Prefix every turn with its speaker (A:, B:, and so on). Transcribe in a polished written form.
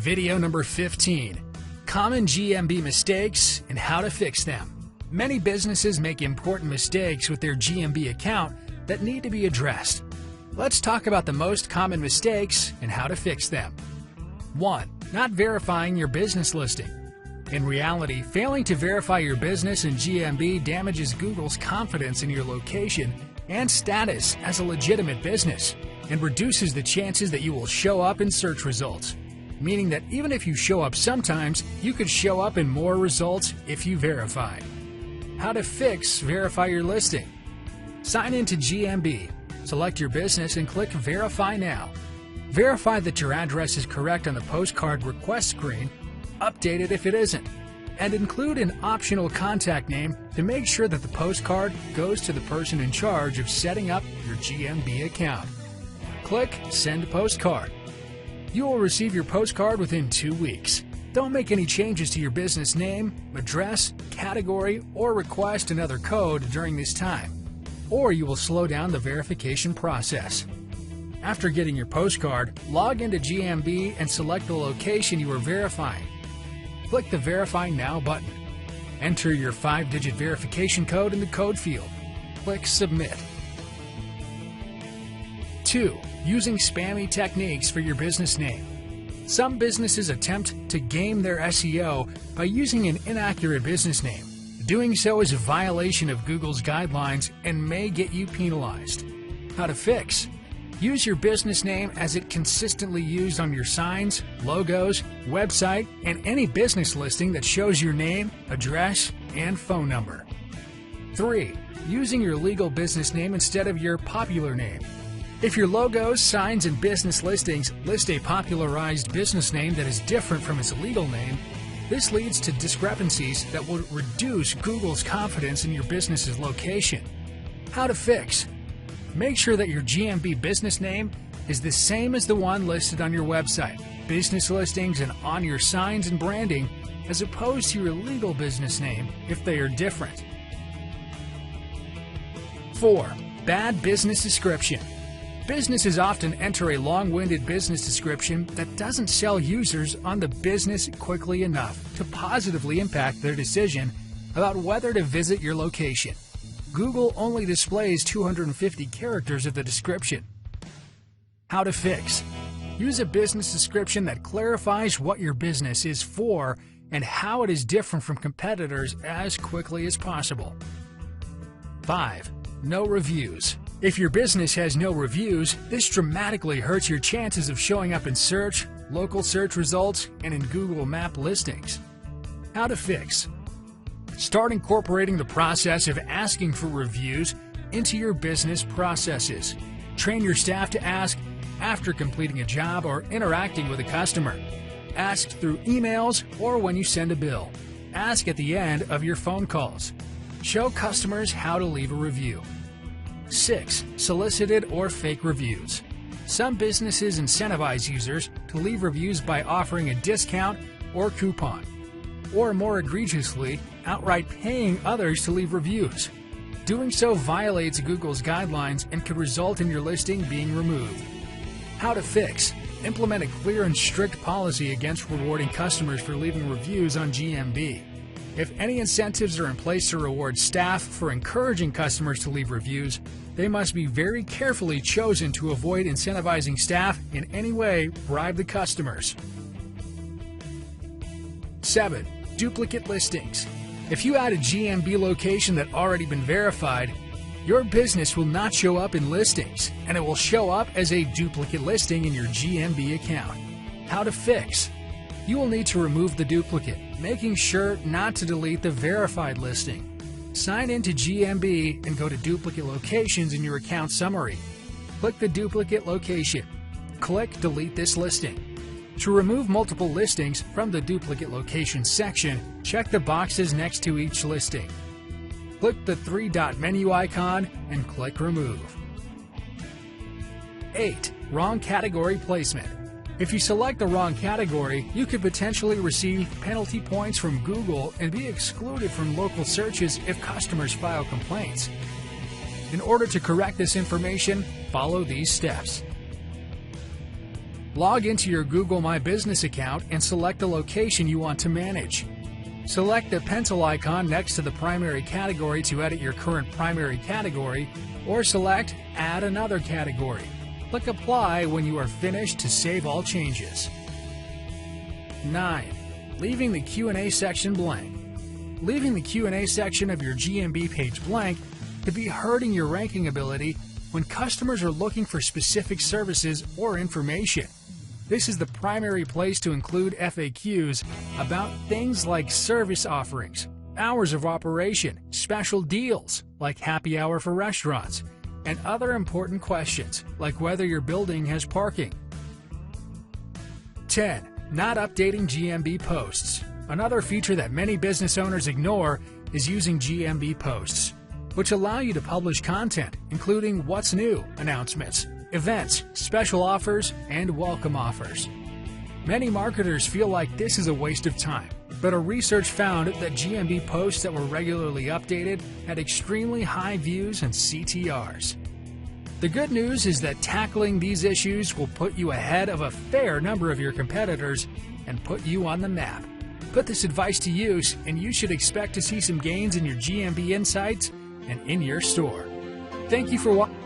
A: Video number 15. Common GMB mistakes and how to fix them. Many businesses make important mistakes with their GMB account that need to be addressed. Let's talk about the most common mistakes and how to fix them. 1. Not verifying your business listing. In reality, failing to verify your business in GMB damages Google's confidence in your location and status as a legitimate business, and reduces the chances that you will show up in search results. Meaning that even if you show up sometimes, you could show up in more results if you verify. How to fix Verify Your Listing. Sign into GMB, select your business and click Verify Now. Verify that your address is correct on the postcard request screen, update it if it isn't, and include an optional contact name to make sure that the postcard goes to the person in charge of setting up your GMB account. Click Send Postcard. You will receive your postcard within 2 weeks. Don't make any changes to your business name, address, category, or request another code during this time, or you will slow down the verification process. After getting your postcard, log into GMB and select the location you are verifying. Click the Verify Now button. Enter your 5-digit verification code in the code field. Click Submit. 2. Using spammy techniques for your business name. Some businesses attempt to game their SEO by using an inaccurate business name. Doing so is a violation of Google's guidelines and may get you penalized. How to fix? Use your business name as it consistently used on your signs, logos, website, and any business listing that shows your name, address, and phone number. 3. Using your legal business name instead of your popular name. If your logos, signs, and business listings list a popularized business name that is different from its legal name, this leads to discrepancies that will reduce Google's confidence in your business's location. How to fix? Make sure that your GMB business name is the same as the one listed on your website, business listings, and on your signs and branding, as opposed to your legal business name if they are different. 4. Bad business description. Businesses often enter a long-winded business description that doesn't sell users on the business quickly enough to positively impact their decision about whether to visit your location. Google only displays 250 characters of the description. How to fix? Use a business description that clarifies what your business is for and how it is different from competitors as quickly as possible. 5. No reviews. If your business has no reviews, this dramatically hurts your chances of showing up in search, local search results, and in Google Map listings. How to fix? Start incorporating the process of asking for reviews into your business processes. Train your staff to ask after completing a job or interacting with a customer. Ask through emails or when you send a bill. Ask at the end of your phone calls. Show customers how to leave a review. 6. Solicited or fake reviews. Some businesses incentivize users to leave reviews by offering a discount or coupon, or more egregiously, outright paying others to leave reviews. Doing so violates Google's guidelines and could result in your listing being removed. How to fix? Implement a clear and strict policy against rewarding customers for leaving reviews on GMB. If any incentives are in place to reward staff for encouraging customers to leave reviews, they must be very carefully chosen to avoid incentivizing staff in any way bribe the customers. 7. Duplicate listings. If you add a GMB location that already been verified, your business will not show up in listings, and it will show up as a duplicate listing in your GMB account. How to fix? You will need to remove the duplicate, making sure not to delete the verified listing. Sign into GMB and go to Duplicate Locations in your account summary. Click the duplicate location. Click Delete this listing. To remove multiple listings from the Duplicate Location section, check the boxes next to each listing. Click the 3-dot menu icon and click Remove. 8. Wrong category placement. If you select the wrong category, you could potentially receive penalty points from Google and be excluded from local searches if customers file complaints. In order to correct this information, follow these steps. Log into your Google My Business account and select the location you want to manage. Select the pencil icon next to the primary category to edit your current primary category, or select Add another category. Click Apply when you are finished to save all changes. 9. Leaving the Q&A section blank. Leaving the Q&A section of your GMB page blank could be hurting your ranking ability when customers are looking for specific services or information. This is the primary place to include FAQs about things like service offerings, hours of operation, special deals like happy hour for restaurants, and other important questions like whether your building has parking. 10. Not updating GMB posts. Another feature that many business owners ignore is using GMB posts, which allow you to publish content, including what's new announcements, events, special offers, and welcome offers. Many marketers feel like this is a waste of time, but a research found that GMB posts that were regularly updated had extremely high views and CTRs. The good news is that tackling these issues will put you ahead of a fair number of your competitors and put you on the map. Put this advice to use, and you should expect to see some gains in your GMB insights and in your store. Thank you for watching.